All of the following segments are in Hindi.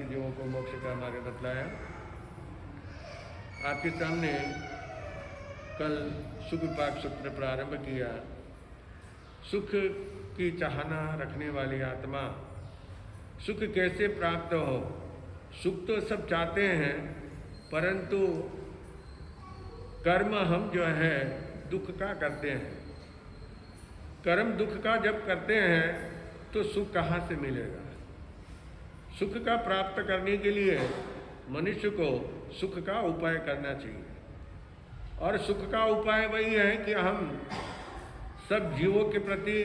जीवों को मोक्ष का मार्ग बतलाया। आपके सामने कल सुख विपाक सूत्र प्रारंभ किया। सुख की चाहना रखने वाली आत्मा सुख कैसे प्राप्त हो। सुख तो सब चाहते हैं, परंतु कर्म हम जो है दुख का करते हैं। कर्म दुख का जब करते हैं तो सुख कहाँ से मिलेगा। सुख का प्राप्त करने के लिए मनुष्य को सुख का उपाय करना चाहिए, और सुख का उपाय वही है कि हम सब जीवों के प्रति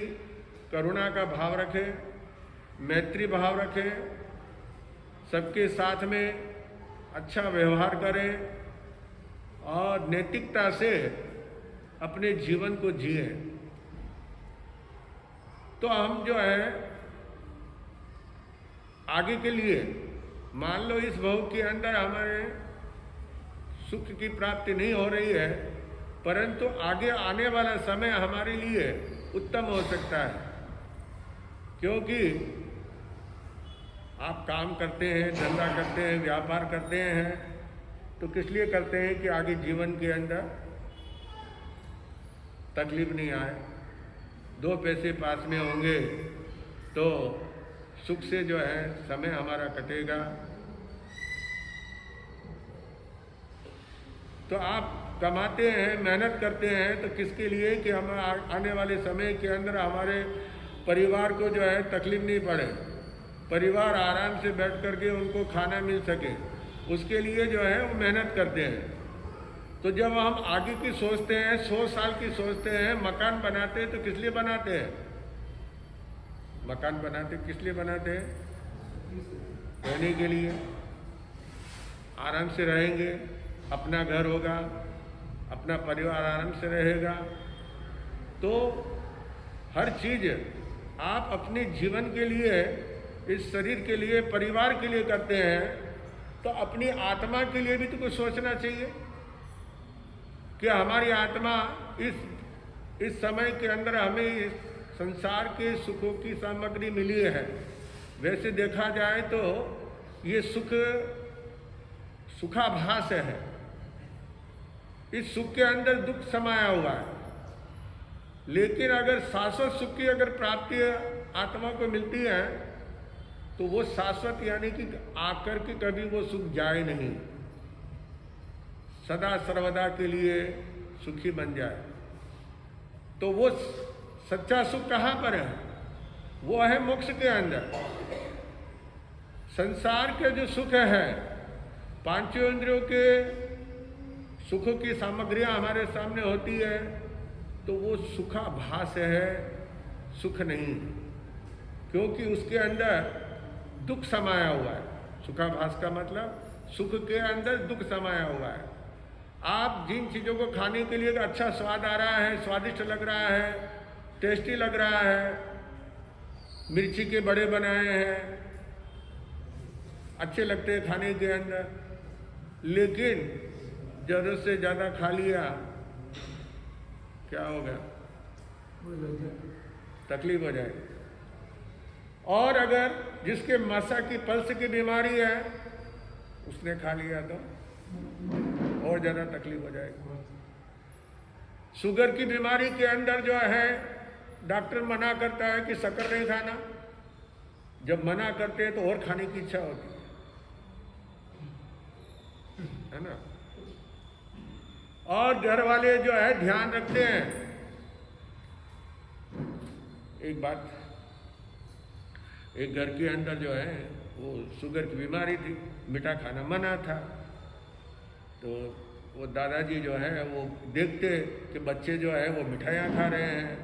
करुणा का भाव रखें, मैत्री भाव रखें, सबके साथ में अच्छा व्यवहार करें और नैतिकता से अपने जीवन को जिए। तो हम जो है आगे के लिए, मान लो इस भव के अंदर हमारे सुख की प्राप्ति नहीं हो रही है, परंतु आगे आने वाला समय हमारे लिए उत्तम हो सकता है। क्योंकि आप काम करते हैं, धंधा करते हैं, व्यापार करते हैं, तो किस लिए करते हैं कि आगे जीवन के अंदर तकलीफ नहीं आए। दो पैसे पास में होंगे तो सुख से जो है समय हमारा कटेगा। तो आप कमाते हैं, मेहनत करते हैं, तो किसके लिए कि हम आने वाले समय के अंदर हमारे परिवार को जो है तकलीफ नहीं पड़े, परिवार आराम से बैठ करके उनको खाना मिल सके, उसके लिए जो है वो मेहनत करते हैं। तो जब हम आगे की सोचते हैं, 100 साल की सोचते हैं, मकान बनाते हैं, तो किस लिए बनाते हैं। मकान बनाते किस लिए बनाते हैं, रहने के लिए। आराम से रहेंगे, अपना घर होगा, अपना परिवार आराम से रहेगा। तो हर चीज आप अपने जीवन के लिए, इस शरीर के लिए, परिवार के लिए करते हैं, तो अपनी आत्मा के लिए भी तो कुछ सोचना चाहिए कि हमारी आत्मा इस समय के अंदर हमें इस संसार के सुखों की सामग्री मिली है। वैसे देखा जाए तो ये सुखाभास है। इस सुख के अंदर दुख समाया हुआ है, लेकिन अगर शाश्वत सुख की अगर प्राप्ति आत्मा को मिलती है तो वो शाश्वत, यानी कि आकर के कभी वो सुख जाए नहीं, सदा सर्वदा के लिए सुखी बन जाए। तो वो सच्चा सुख कहाँ पर है, वो है मोक्ष के अंदर। संसार के जो सुख है, पांचों इंद्रियों के सुखों की सामग्रियां हमारे सामने होती है, तो वो सुखाभास है, सुख नहीं, क्योंकि उसके अंदर दुख समाया हुआ है। सुखाभास का मतलब सुख के अंदर दुख समाया हुआ है। आप जिन चीज़ों को खाने के लिए अच्छा स्वाद आ रहा है, स्वादिष्ट लग रहा है, टेस्टी लग रहा है, मिर्ची के बड़े बनाए हैं, अच्छे लगते हैं खाने के अंदर, लेकिन ज़रूरत से ज़्यादा खा लिया, क्या होगा, तकलीफ हो जाएगी। और अगर जिसके मसा की पल्स की बीमारी है, उसने खा लिया तो और ज़्यादा तकलीफ हो जाएगी। शुगर की बीमारी के अंदर जो है डॉक्टर मना करता है कि शक्कर नहीं खाना, जब मना करते हैं तो और खाने की इच्छा होती है ना। और घर वाले जो है ध्यान रखते हैं। एक बात, एक घर के अंदर जो है वो शुगर की बीमारी थी, मीठा खाना मना था, तो वो दादाजी जो है वो देखते कि बच्चे जो है वो मिठाइयाँ खा रहे हैं,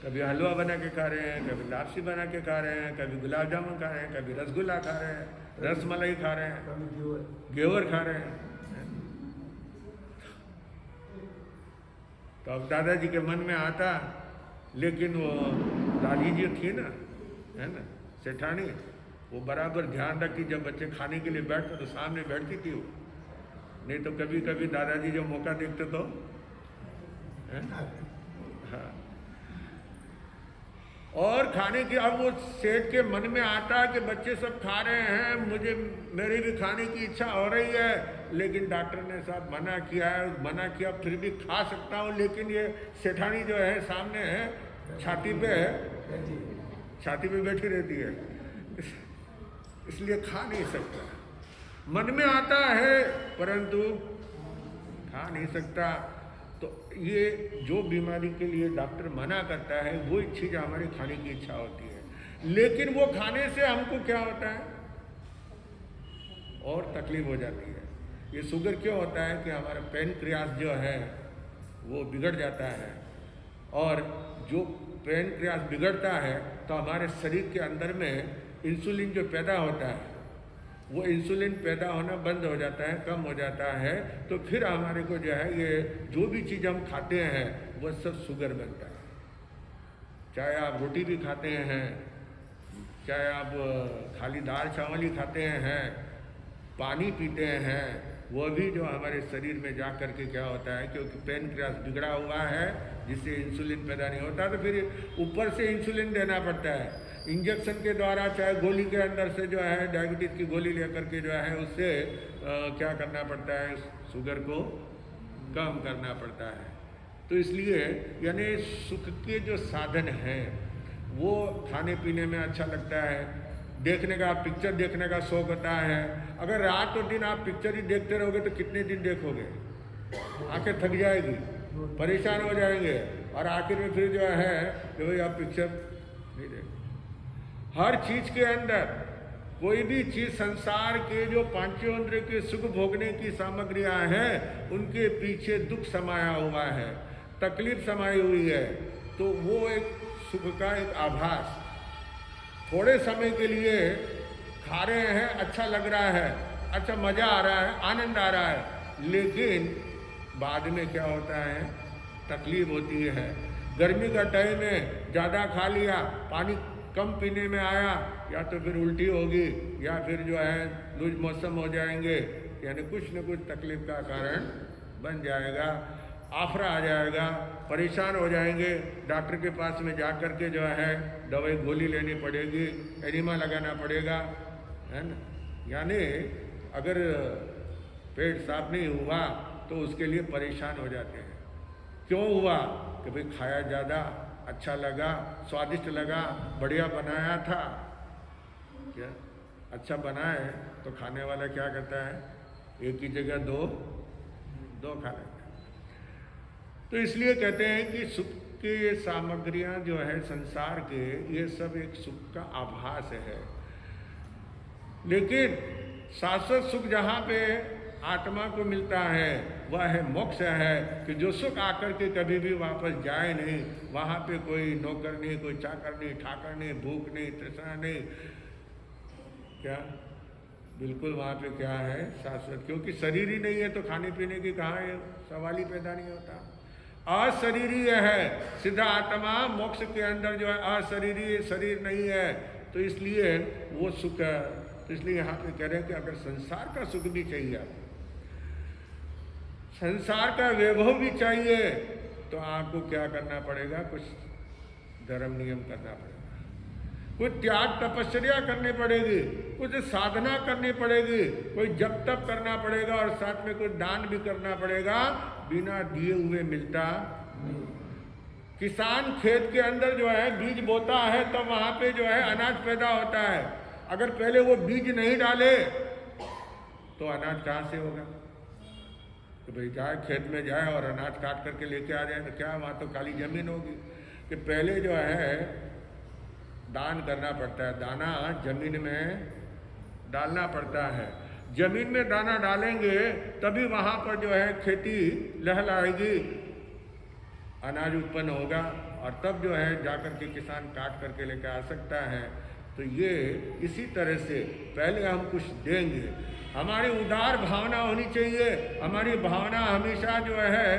कभी हलवा बना के खा रहे हैं, कभी लापसी बना के खा रहे हैं, कभी गुलाब जामुन खा रहे हैं, कभी रसगुल्ला खा रहे हैं, रसमलाई खा रहे हैं, घेवर खा रहे हैं। तो अब दादाजी के मन में आता, लेकिन वो दादी जी थी ना, है ना, सेठानी, वो बराबर ध्यान रखती, जब बच्चे खाने के लिए बैठते तो सामने बैठती थी वो, नहीं तो कभी कभी दादाजी जो मौका देखते तो हाँ। और खाने की अब वो सेठ के मन में आता है कि बच्चे सब खा रहे हैं, मुझे मेरी भी खाने की इच्छा हो रही है, लेकिन डॉक्टर ने साहब मना किया है, मना किया फिर भी खा सकता हूँ, लेकिन ये सेठानी जो है सामने है, छाती पे बैठी रहती है, इसलिए खा नहीं सकता। मन में आता है परंतु खा नहीं सकता। तो ये जो बीमारी के लिए डॉक्टर मना करता है वो चीज़ हमारी खाने की इच्छा होती है, लेकिन वो खाने से हमको क्या होता है और तकलीफ हो जाती है। ये शुगर क्यों होता है कि हमारा पैनक्रियास जो है वो बिगड़ जाता है, और जो पैनक्रियास बिगड़ता है तो हमारे शरीर के अंदर में इंसुलिन जो पैदा होता है वो इंसुलिन पैदा होना बंद हो जाता है, कम हो जाता है, तो फिर हमारे को जो है ये जो भी चीज़ हम खाते हैं वो सब शुगर बनता है। चाहे आप रोटी भी खाते हैं, चाहे आप खाली दाल चावल ही खाते हैं, पानी पीते हैं, वो भी जो हमारे शरीर में जा कर के क्या होता है, क्योंकि पैनक्रियास बिगड़ा हुआ है जिससे इंसुलिन पैदा नहीं होता, तो फिर ऊपर से इंसुलिन देना पड़ता है इंजेक्शन के द्वारा, चाहे गोली के अंदर से जो है डायबिटीज़ की गोली लेकर के जो है उससे क्या करना पड़ता है, शुगर को कम करना पड़ता है। तो इसलिए यानी सुख के जो साधन हैं वो खाने पीने में अच्छा लगता है, देखने का, पिक्चर देखने का शौक होता है। अगर रात और दिन आप पिक्चर ही देखते रहोगे तो कितने दिन देखोगे, आंखें थक जाएगी, परेशान हो जाएंगे, और आखिर में फिर जो है कि भाई आप पिक्चर नहीं देख। हर चीज के अंदर कोई भी चीज, संसार के जो पांचों इंद्रिय के सुख भोगने की सामग्रियां हैं उनके पीछे दुख समाया हुआ है, तकलीफ समाई हुई है। तो वो एक सुख का एक आभास, थोड़े समय के लिए खा रहे हैं, अच्छा लग रहा है, अच्छा मजा आ रहा है, आनंद आ रहा है, लेकिन बाद में क्या होता है, तकलीफ होती है। गर्मी का टाइम में ज़्यादा खा लिया, पानी कम पीने में आया, या तो फिर उल्टी होगी या फिर जो है लूज मौसम हो जाएंगे, यानी कुछ न कुछ तकलीफ का कारण बन जाएगा, आफरा आ जाएगा, परेशान हो जाएंगे। डॉक्टर के पास में जा कर के जो है दवाई गोली लेनी पड़ेगी, एनिमा लगाना पड़ेगा, है ना। यानी अगर पेट साफ नहीं हुआ तो उसके लिए परेशान हो जाते हैं। क्यों हुआ कि भाई खाया ज़्यादा, अच्छा लगा, स्वादिष्ट लगा, बढ़िया बनाया था, क्या अच्छा बनाए तो खाने वाला क्या करता है, एक ही जगह दो खा लेता है। तो इसलिए कहते हैं कि सुख की ये सामग्रियां जो है संसार के, ये सब एक सुख का आभास है, लेकिन शाश्वत सुख जहाँ पे आत्मा को मिलता है वह है मोक्ष है, कि जो सुख आकर के कभी भी वापस जाए नहीं। वहाँ पे कोई नौकर नहीं, कोई चाकर नहीं, ठाकर नहीं, भूख नहीं, तृष्णा नहीं, क्या बिल्कुल वहाँ पे क्या है, शाश्वत। क्योंकि शरीर ही नहीं है तो खाने पीने की कहाँ है, सवाल ही पैदा नहीं होता। अशरीरी है, सीधा आत्मा मोक्ष के अंदर जो है अशरीरी, शरीर नहीं है, तो इसलिए वो सुख है। तो इसलिए यहाँ पे कह रहे हैं कि अगर संसार का सुख भी चाहिए, संसार का वैभव भी चाहिए, तो आपको क्या करना पड़ेगा, कुछ धर्म नियम करना पड़ेगा, कुछ त्याग तपस्या करनी पड़ेगी, कुछ साधना करनी पड़ेगी, कोई जप तप करना पड़ेगा, और साथ में कुछ दान भी करना पड़ेगा। बिना दिए हुए मिलता नहीं। किसान खेत के अंदर जो है बीज बोता है तब वहां पे जो है अनाज पैदा होता है। अगर पहले वो बीज नहीं डाले तो अनाज कहाँ से होगा। तो भाई जाए खेत में जाए और अनाज काट करके लेके आ जाए तो क्या, वहाँ तो खाली जमीन होगी। कि पहले जो है दान करना पड़ता है, दाना जमीन में डालना पड़ता है। जमीन में दाना डालेंगे तभी वहाँ पर जो है खेती लहलाएगी, अनाज उत्पन्न होगा, और तब जो है जाकर के किसान काट करके लेकर आ सकता है। तो ये इसी तरह से पहले हम कुछ देंगे, हमारी उदार भावना होनी चाहिए। हमारी भावना हमेशा जो है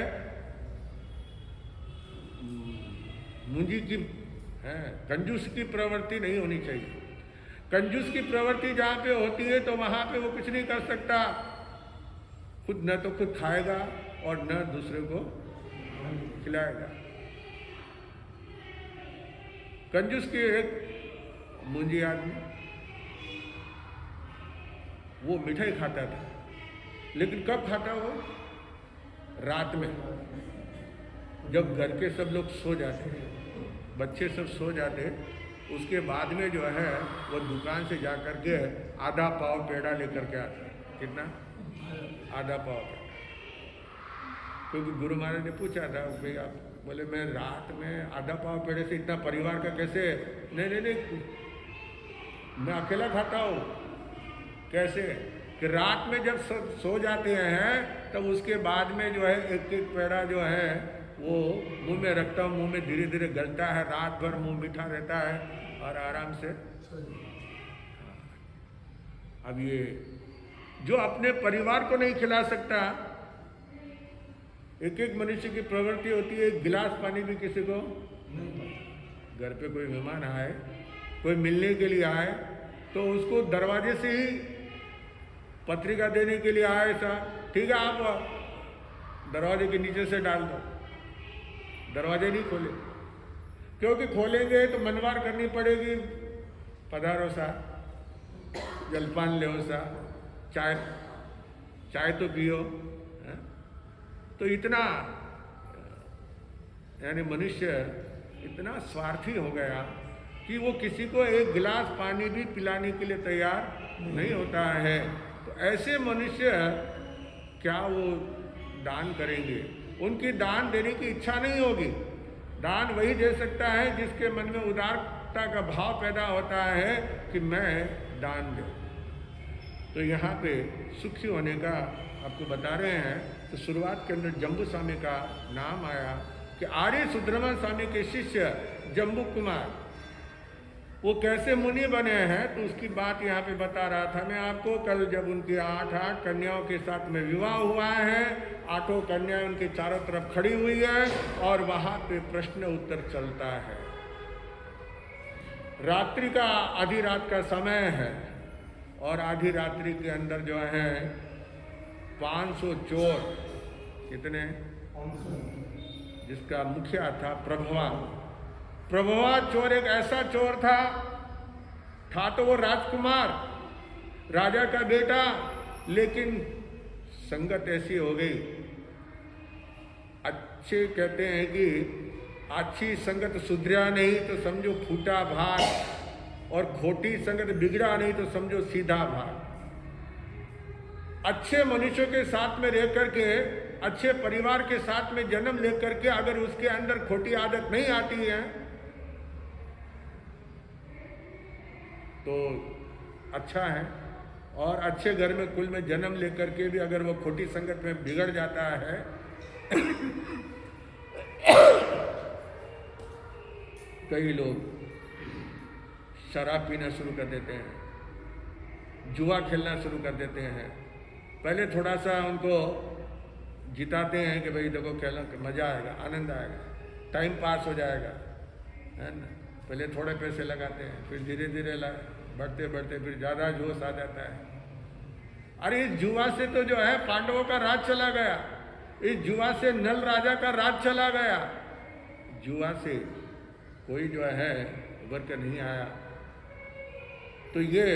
मुंजी की है, कंजूस की प्रवृत्ति नहीं होनी चाहिए। कंजूस की प्रवृत्ति जहाँ पे होती है तो वहाँ पे वो कुछ नहीं कर सकता, खुद न तो खुद खाएगा और न दूसरे को खिलाएगा। कंजूस की एक मुंजी आदमी, वो मिठाई खाता था, लेकिन कब खाता वो? रात में, जब घर के सब लोग सो जाते, बच्चे सब सो जाते, उसके बाद में जो है वो दुकान से जा कर के आधा पाव पेड़ा लेकर के आता। कितना? आधा पाव पेड़ा। क्योंकि गुरु महाराज ने पूछा था, भाई आप, बोले मैं रात में आधा पाव पेड़े से इतना परिवार का कैसे? नहीं, मैं अकेला खाता हूँ। कैसे? कि रात में जब सब सो जाते हैं तब उसके बाद में जो है एक एक पेड़ा जो है वो मुंह में रखता हूँ, मुंह में धीरे धीरे गलता है, रात भर मुंह मीठा रहता है और आराम से। अब ये जो अपने परिवार को नहीं खिला सकता, एक एक मनुष्य की प्रवृत्ति होती है, एक गिलास पानी भी किसी को, घर पे कोई मेहमान आए, कोई मिलने के लिए आए, तो उसको दरवाजे से ही पत्रिका देने के लिए आए, ऐसा ठीक है आप दरवाजे के नीचे से डाल दो, दरवाजे नहीं खोले, क्योंकि खोलेंगे तो मनवार करनी पड़ेगी, पधारो सा, जलपान ले सा, चाय तो पियो। तो इतना यानी मनुष्य इतना स्वार्थी हो गया कि वो किसी को एक गिलास पानी भी पिलाने के लिए तैयार नहीं होता है। तो ऐसे मनुष्य क्या वो दान करेंगे? उनकी दान देने की इच्छा नहीं होगी। दान वही दे सकता है जिसके मन में उदारता का भाव पैदा होता है कि मैं दान दूं। तो यहाँ पे सुखी होने का आपको बता रहे हैं। तो शुरुआत के अंदर जम्बू स्वामी का नाम आया कि आर्य सुब्रमण्य स्वामी के शिष्य जम्बू कुमार वो कैसे मुनि बने हैं, तो उसकी बात यहाँ पे बता रहा था मैं आपको। कल जब उनकी 8 कन्याओं के साथ में विवाह हुआ है, 8 कन्याएं उनके चारों तरफ खड़ी हुई है और वहाँ पे प्रश्न उत्तर चलता है। रात्रि का, आधी रात का समय है और आधी रात्रि के अंदर जो है 500 चोर, कितने? जिसका मुखिया था प्रभवा। प्रभवा चोर एक ऐसा चोर था तो वो राजकुमार, राजा का बेटा, लेकिन संगत ऐसी हो गई। अच्छे कहते हैं कि अच्छी संगत सुधरा नहीं तो समझो फूटा भात, और खोटी संगत बिगड़ा नहीं तो समझो सीधा भात। अच्छे मनुष्यों के साथ में रह करके, अच्छे परिवार के साथ में जन्म लेकर के अगर उसके अंदर खोटी आदत नहीं आती है तो अच्छा है, और अच्छे घर में कुल में जन्म लेकर के भी अगर वो खोटी संगत में बिगड़ जाता है कई लोग शराब पीना शुरू कर देते हैं, जुआ खेलना शुरू कर देते हैं। पहले थोड़ा सा उनको जिताते हैं कि भाई देखो खेलना, मज़ा आएगा, आनंद आएगा, टाइम पास हो जाएगा, है ना। पहले थोड़े पैसे लगाते हैं, फिर धीरे धीरे बढ़ते बढ़ते फिर ज़्यादा जोश आ जाता है। अरे इस जुआ से तो जो है पांडवों का राज चला गया, इस जुआ से नल राजा का राज चला गया। जुआ से कोई जो है उभर कर नहीं आया। तो ये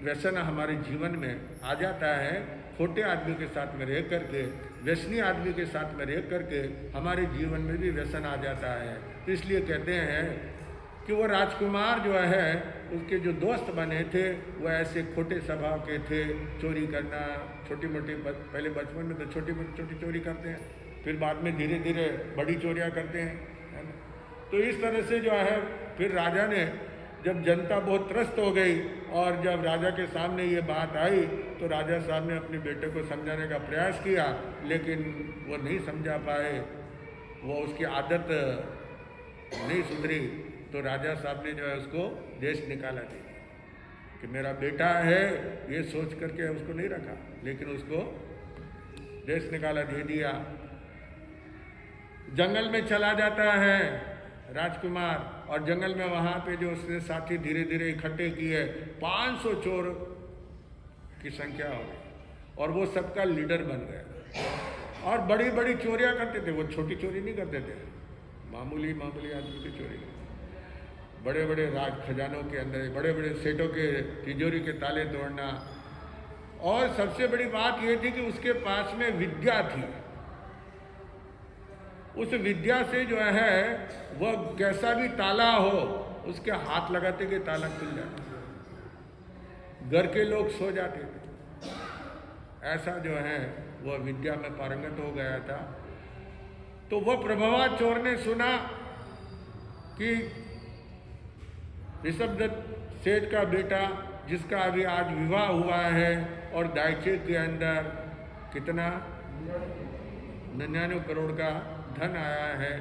व्यसन हमारे जीवन में आ जाता है। खोटे आदमी के साथ में रह करके, व्यसनी आदमी के साथ में रह करके हमारे जीवन में भी व्यसन आ जाता है। तो इसलिए कहते हैं कि वो राजकुमार जो है, उसके जो दोस्त बने थे वो ऐसे खोटे स्वभाव के थे। चोरी करना, छोटी मोटी, पहले बचपन में तो छोटी छोटी चोरी करते हैं, फिर बाद में धीरे धीरे बड़ी चोरियां करते हैं, है ना। तो इस तरह से जो है फिर राजा ने, जब जनता बहुत त्रस्त हो गई और जब राजा के सामने ये बात आई तो राजा साहब ने अपने बेटे को समझाने का प्रयास किया, लेकिन वो नहीं समझा पाए, वो उसकी आदत नहीं सुधरी। तो राजा साहब ने जो है उसको देश निकाला दिया कि मेरा बेटा है, ये सोच करके उसको नहीं रखा, लेकिन उसको देश निकाला दे दिया। जंगल में चला जाता है राजकुमार, और जंगल में वहाँ पे जो उसने साथी धीरे धीरे इकट्ठे किए, 500 चोर की संख्या हो गई और वो सबका लीडर बन गया। और बड़ी बड़ी चोरियाँ करते थे, वो छोटी चोरी नहीं करते थे, मामूली मामूली आदमी की चोरी, बड़े बड़े राज खजानों के अंदर, बड़े बड़े सेठों के तिजोरी के ताले तोड़ना। और सबसे बड़ी बात यह थी कि उसके पास में विद्या थी। उस विद्या से जो है वह कैसा भी ताला हो उसके हाथ लगाते के ताला खुल जाता, घर के लोग सो जाते थे। ऐसा जो है वह विद्या में पारंगत हो गया था। तो वह प्रभावत चोर ने सुना कि ऋषभदत्त सेठ का बेटा, जिसका अभी आज विवाह हुआ है और दायचे के अंदर कितना 99 करोड़ का धन आया है,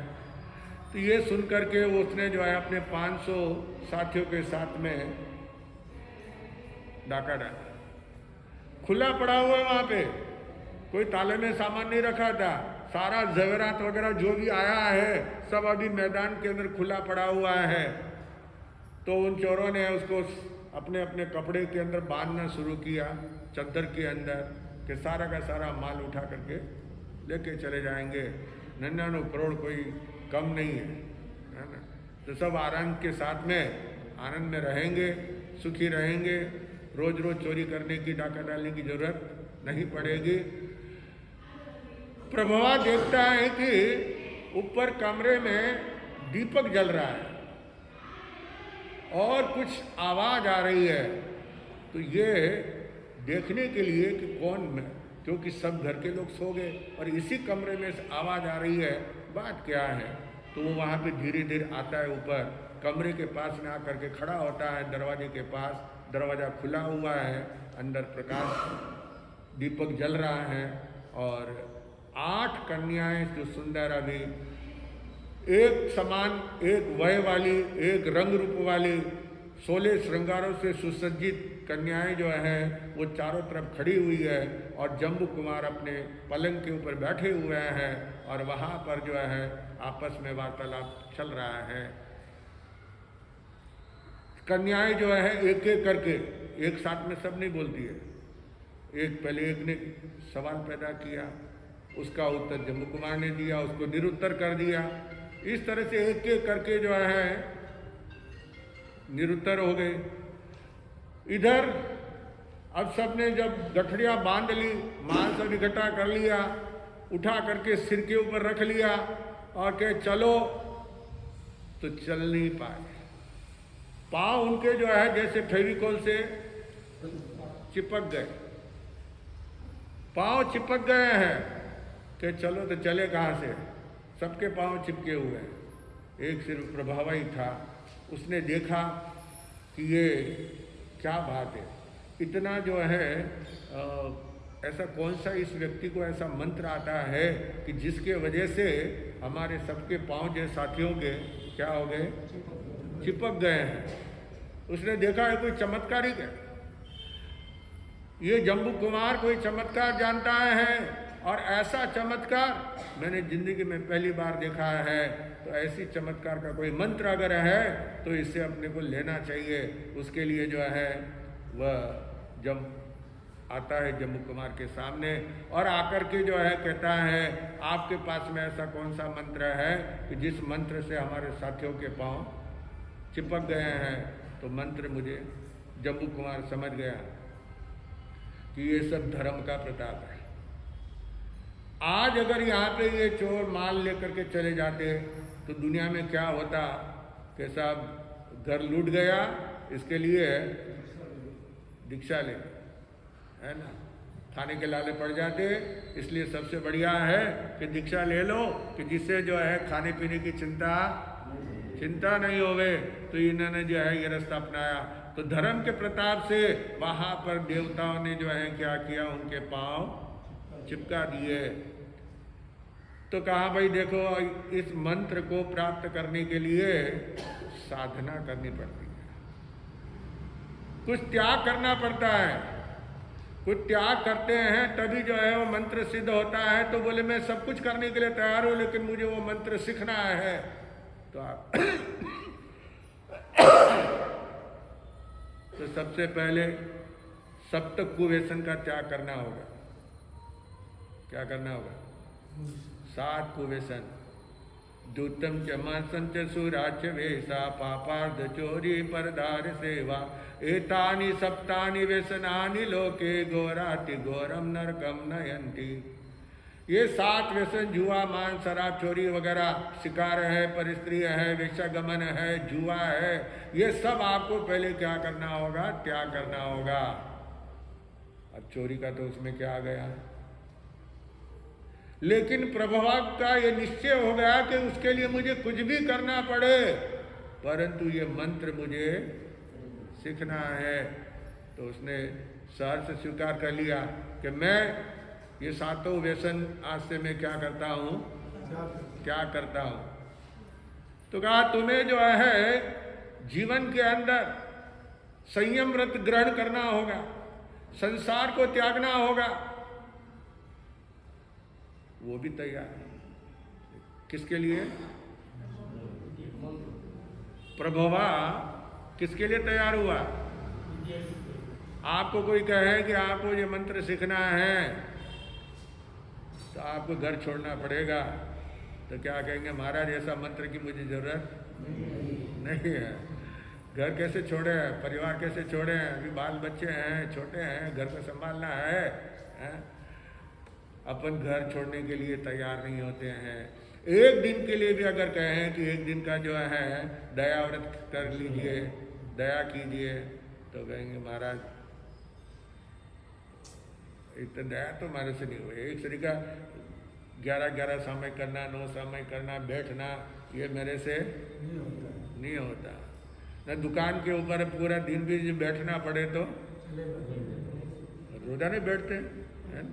तो ये सुनकर के उसने जो है अपने 500 साथियों के साथ में डाका डाला। खुला पड़ा हुआ है वहां पे, कोई ताले में सामान नहीं रखा था। सारा जेवरात वगैरह जो भी आया है सब अभी मैदान के अंदर खुला पड़ा हुआ है। तो उन चोरों ने उसको अपने अपने कपड़े के अंदर बांधना शुरू किया, चद्दर के अंदर, कि सारा का सारा माल उठा करके लेके चले जाएंगे। 99 करोड़ कोई कम नहीं है ना। तो सब आराम के साथ में आनंद में रहेंगे, सुखी रहेंगे, रोज रोज चोरी करने की, डाका डालने की जरूरत नहीं पड़ेगी। प्रभवा देखता है कि ऊपर कमरे में दीपक जल रहा है और कुछ आवाज आ रही है। तो ये देखने के लिए कि कौन, क्योंकि सब घर के लोग सो गए और इसी कमरे में से आवाज आ रही है, बात क्या है। तो वो वहां पे धीरे धीरे आता है ऊपर, कमरे के पास में आकर के खड़ा होता है दरवाजे के पास। दरवाजा खुला हुआ है, अंदर प्रकाश दीपक जल रहा है और 8 कन्याएं जो सुंदर, अभी एक समान, एक वय वाली, एक रंग रूप वाली, 16 श्रृंगारों से सुसज्जित कन्याएं जो हैं वो चारों तरफ खड़ी हुई है। और जम्बू कुमार अपने पलंग के ऊपर बैठे हुए हैं और वहाँ पर जो है आपस में वार्तालाप चल रहा है। कन्याएं जो है एक एक करके, एक साथ में सब नहीं बोलती है। एक पहले एक ने सवाल पैदा किया, उसका उत्तर जम्बू कुमार ने दिया, उसको निरुत्तर कर दिया। इस तरह से एक एक करके जो है निरुत्तर हो गए। इधर अब सबने जब गठड़ियां बांध ली, माल सब इकट्ठा कर लिया, उठा करके सिर के ऊपर रख लिया और कहे चलो, तो चल नहीं पाए। पांव उनके जो है जैसे फेविकोल से चिपक गए, पांव चिपक गए हैं कि चलो, तो चले कहाँ से, सबके पांव चिपके हुए हैं। एक सिर्फ प्रभावा ही था, उसने देखा कि ये क्या बात है, इतना जो है ऐसा कौन सा इस व्यक्ति को ऐसा मंत्र आता है कि जिसके वजह से हमारे सबके पांव जो साथियों के क्या हो गए, चिपक गए हैं। उसने देखा है कोई चमत्कारिक है, ये जम्बू कुमार कोई चमत्कार जानता है और ऐसा चमत्कार मैंने जिंदगी में पहली बार देखा है। तो ऐसी चमत्कार का कोई मंत्र अगर है तो इससे अपने को लेना चाहिए। उसके लिए जो है वह जब आता है जम्बू कुमार के सामने और आकर के जो है कहता है, आपके पास में ऐसा कौन सा मंत्र है कि जिस मंत्र से हमारे साथियों के पांव चिपक गए हैं। तो मंत्र मुझे जम्बू कुमार समझ गया कि ये सब धर्म का प्रताप है। आज अगर यहाँ पे ये चोर माल लेकर के चले जाते तो दुनिया में क्या होता कि साहब घर लूट गया, इसके लिए दीक्षा ले, है ना, खाने के लाले पड़ जाते। इसलिए सबसे बढ़िया है कि दीक्षा ले लो कि जिससे जो है खाने पीने की चिंता नहीं होवे। तो इन्होंने जो है ये रास्ता अपनाया। तो धर्म के प्रताप से वहाँ पर देवताओं ने जो है क्या किया, उनके पांव चिपका दिए। तो कहा भाई देखो, इस मंत्र को प्राप्त करने के लिए साधना करनी पड़ती है, कुछ त्याग करना पड़ता है। कुछ त्याग करते हैं तभी जो है वो मंत्र सिद्ध होता है। तो बोले मैं सब कुछ करने के लिए तैयार हूं, लेकिन मुझे वो मंत्र सीखना है। तो आप तो सबसे पहले सप्त कुव्यसन का त्याग करना होगा। क्या करना होगा? 7 कुव्यसन। दूतम च मांसं च सुराच वेशा पापार्ध चोरी परदार सेवा एतानि सप्तानि व्यसनानि लोके घोराति घोरम नरकम नयन्ति। ये 7 व्यसन जुआ, मांस, शराब, चोरी वगैरह, शिकार है, परिस्त्री है, वेश्यागमन है, जुआ है, ये सब आपको पहले क्या करना होगा? त्याग करना होगा। अब चोरी का तो उसमें क्या आ गया, लेकिन प्रभुभाग का ये निश्चय हो गया कि उसके लिए मुझे कुछ भी करना पड़े, परंतु ये मंत्र मुझे सीखना है। तो उसने सहर्ष से स्वीकार कर लिया कि मैं ये 7 व्यसन आज से मैं क्या करता हूँ, क्या करता हूँ। तो कहा तुम्हें जो है जीवन के अंदर संयम व्रत ग्रहण करना होगा, संसार को त्यागना होगा। वो भी तैयार, किसके लिए? प्रभुवा किसके लिए तैयार हुआ? आपको कोई कहे कि आपको ये मंत्र सीखना है तो आपको घर छोड़ना पड़ेगा, तो क्या कहेंगे? महाराज ऐसा मंत्र की मुझे जरूरत नहीं है। घर कैसे छोड़े, परिवार कैसे छोड़े, अभी बाल बच्चे हैं, छोटे हैं, घर को संभालना है? अपन घर छोड़ने के लिए तैयार नहीं होते हैं। एक दिन के लिए भी अगर कहें कि एक दिन का जो है दया व्रत कर लीजिए, दया कीजिए, तो कहेंगे महाराज इतना दया तो हमारे से नहीं हुई। एक तरीका 11 समय करना, 9 समय करना, बैठना, ये मेरे से नहीं होता। न दुकान के ऊपर पूरा दिन भी बैठना पड़े तो रोजा नहीं बैठते हैं,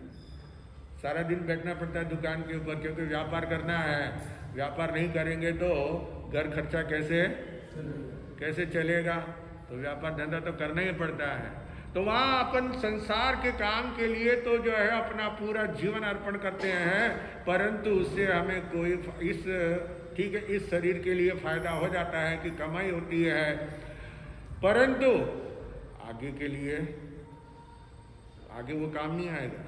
सारा दिन बैठना पड़ता है दुकान के ऊपर, क्योंकि व्यापार करना है। व्यापार नहीं करेंगे तो घर खर्चा कैसे चलेगा? तो व्यापार धंधा तो करना ही पड़ता है। तो वहाँ अपन संसार के काम के लिए तो जो है अपना पूरा जीवन अर्पण करते हैं, परंतु उससे हमें कोई ठीक है, इस शरीर के लिए फायदा हो जाता है कि कमाई होती है, परंतु आगे के लिए आगे वो काम नहीं आएगा।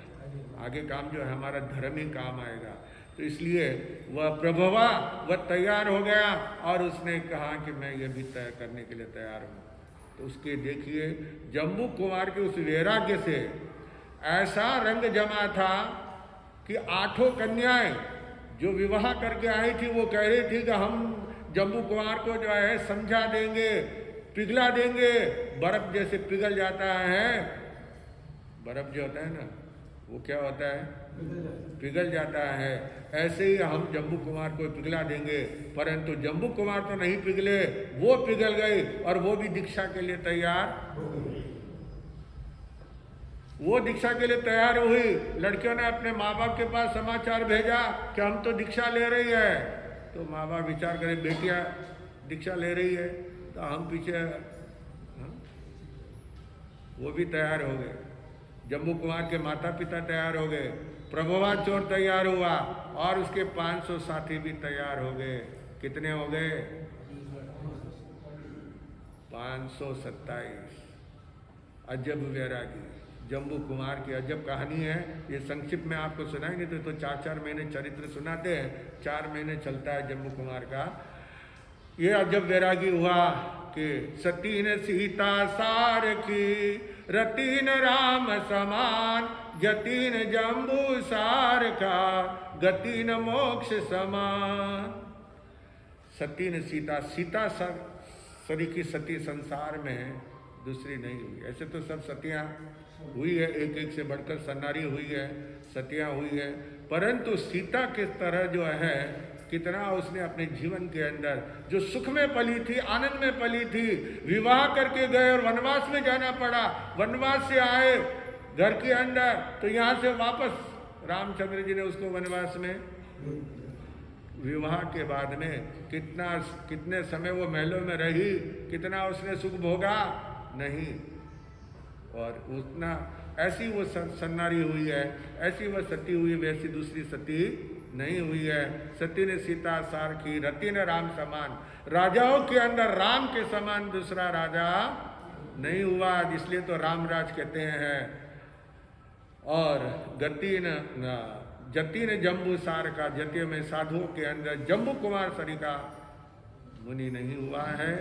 आगे काम जो है हमारा धर्म ही काम आएगा। तो इसलिए वह प्रभुवा वह तैयार हो गया और उसने कहा कि मैं ये भी तय करने के लिए तैयार हूँ। तो उसके देखिए जम्बू कुमार के उस वैराग्य से ऐसा रंग जमा था कि 8 कन्याएं जो विवाह करके आई थी वो कह रही थी कि हम जम्बू कुमार को जो है समझा देंगे, पिघला देंगे। बर्फ जैसे पिघल जाता है, बर्फ जो होता है ना वो क्या होता है, पिघल जाता है, ऐसे ही हम जम्बू कुमार को पिघला देंगे। परंतु जम्बू कुमार तो नहीं पिघले, वो पिघल गई और वो भी दीक्षा के लिए तैयार, वो दीक्षा के लिए तैयार हुई। लड़कियों ने अपने माँ बाप के पास समाचार भेजा कि हम तो दीक्षा ले रही है। तो माँ बाप विचार करें, बेटियां दीक्षा ले रही है तो हम पीछे, वो भी तैयार हो गए। जम्बू कुमार के माता पिता तैयार हो गए, प्रभुवा चोर तैयार हुआ और उसके 500 साथी भी तैयार हो गए। कितने हो गए? 527। अजब वैरागी जम्बू कुमार की अजब कहानी है। ये संक्षिप्त में आपको सुनाएंगे तो 4-4 महीने चरित्र सुनाते हैं, 4 महीने चलता है जम्बू कुमार का। ये अजब वैरागी हुआ कि सतीन सीता सारखी, रतीन राम समान, जतीन जम्बू सारखा, गतीन मोक्ष समान। सतीन सीता, सीता सरी की सती संसार में दूसरी नहीं हुई। ऐसे तो सब सतियां हुई है, एक एक से बढ़कर सन्नारी हुई है, सतियां हुई है, परंतु सीता किस तरह जो है कितना उसने अपने जीवन के अंदर जो सुख में पली थी, आनंद में पली थी, विवाह करके गए और वनवास में जाना पड़ा, वनवास से आए घर के अंदर, तो यहाँ से वापस रामचंद्र जी ने उसको वनवास में, विवाह के बाद में कितने समय वो महलों में रही, कितना उसने सुख भोगा नहीं, और उतना ऐसी वो सन्नारी हुई है, ऐसी वह सती हुई, वैसी दूसरी सती नहीं हुई है। सती ने सीता सारखी, रति ने राम समान। राजाओं के अंदर राम के समान दूसरा राजा नहीं हुआ, इसलिए तो रामराज कहते हैं। और जति ने जम्बू सार का, जतियों में साधुओं के अंदर जम्बू कुमार सरिका मुनि नहीं हुआ है,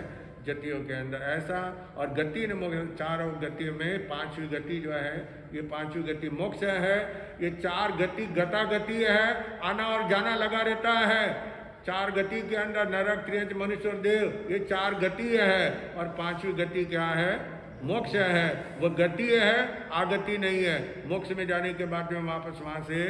जतियों के अंदर ऐसा। और गति ने चारों गतियों में पांचवी गति जो है, ये पांचवी गति मोक्ष है। ये चार गति गता गति है, आना और जाना लगा रहता है। चार गति के अंदर नरक, त्रियंच, मनुष्य और देव, ये चार गति है। और पांचवी गति क्या है? मोक्ष है। वो गति है, आगति नहीं है। मोक्ष में जाने के बाद में वापस वहां से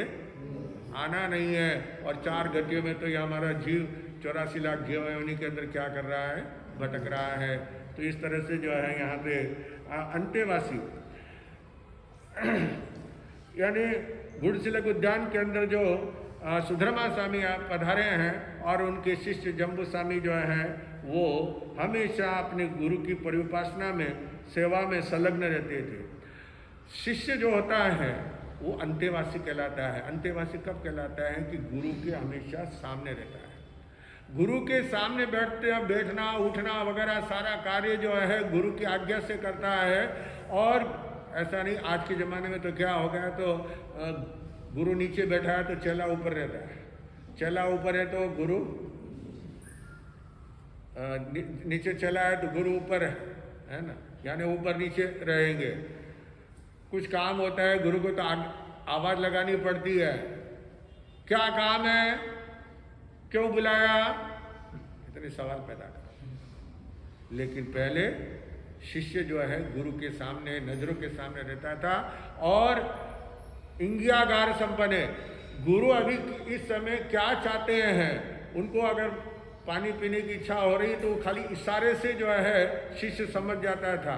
आना नहीं है। और चार गतियों में तो ये हमारा जीव 84 लाख जीव है, उन्हीं के अंदर क्या कर रहा है? भटक रहा है। तो इस तरह से जो है यहाँ पे अंतेवासी यानी गुड़सिलक उद्यान के अंदर जो सुधर्मा स्वामी पधारे हैं और उनके शिष्य जम्बू स्वामी जो हैं वो हमेशा अपने गुरु की परिउपासना में, सेवा में संलग्न रहते थे। शिष्य जो होता है वो अंतेवासी कहलाता है। अंतेवासी कब कहलाता है? कि गुरु के हमेशा सामने रहता है। गुरु के सामने बैठना उठना वगैरह सारा कार्य जो है गुरु की आज्ञा से करता है। और ऐसा नहीं, आज के ज़माने में तो क्या हो गया, तो गुरु नीचे बैठा है तो चेला ऊपर रहता है, चेला ऊपर है तो गुरु नीचे चला है तो गुरु ऊपर है ना, यानी ऊपर नीचे रहेंगे। कुछ काम होता है गुरु को तो आवाज़ लगानी पड़ती है, क्या काम है, क्यों बुलाया, इतने सवाल पैदा कर। लेकिन पहले शिष्य जो है गुरु के सामने, नजरों के सामने रहता था और इंगियागार संपन्न है। गुरु अभी इस समय क्या चाहते हैं, उनको अगर पानी पीने की इच्छा हो रही तो खाली इशारे से जो है शिष्य समझ जाता था।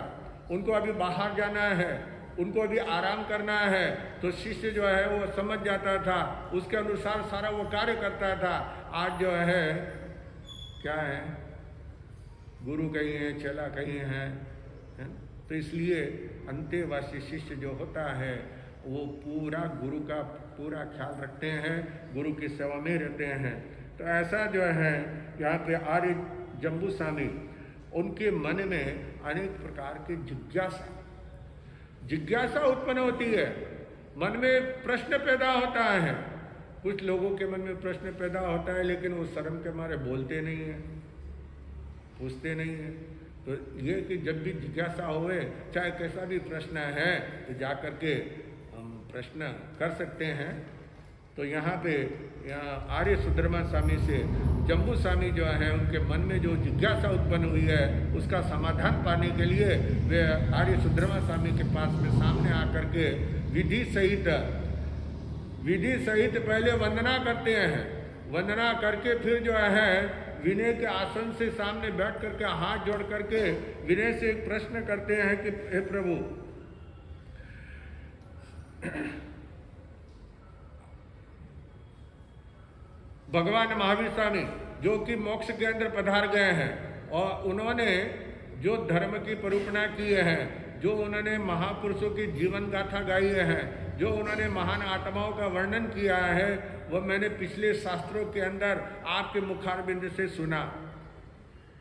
उनको अभी बाहर जाना है, उनको अभी आराम करना है, तो शिष्य जो है वो समझ जाता था, उसके अनुसार सारा वो कार्य करता था। आज जो है क्या है, गुरु कहीं है, चेला कहीं है। तो इसलिए अंतेवासी शिष्य जो होता है वो पूरा गुरु का पूरा ख्याल रखते हैं, गुरु की सेवा में रहते हैं। तो ऐसा जो है यहाँ पे आर्य जम्बू स्वामी, उनके मन में अनेक प्रकार के जिज्ञासा उत्पन्न होती है, मन में प्रश्न पैदा होता है। कुछ लोगों के मन में प्रश्न पैदा होता है लेकिन वो शर्म के मारे बोलते नहीं हैं, पूछते नहीं हैं। तो ये कि जब भी जिज्ञासा होवे, चाहे कैसा भी प्रश्न है, तो जा कर के हम प्रश्न कर सकते हैं। तो यहाँ पे आर्य सुधर्मा स्वामी से जम्बू स्वामी जो है उनके मन में जो जिज्ञासा उत्पन्न हुई है उसका समाधान पाने के लिए वे आर्य सुधर्मा स्वामी के पास में सामने आकर के विधि सहित पहले वंदना करते हैं। वंदना करके फिर जो है विनय के आसन से सामने बैठ करके हाथ जोड़ करके विनय से एक प्रश्न करते हैं कि हे प्रभु, भगवान महावीर स्वामी जो कि मोक्ष के अंदर पधार गए हैं और उन्होंने जो धर्म की परिकल्पना की है, जो उन्होंने महापुरुषों की जीवन गाथा गाई है, जो उन्होंने महान आत्माओं का वर्णन किया है, वह मैंने पिछले शास्त्रों के अंदर आपके मुखारबिंद से सुना।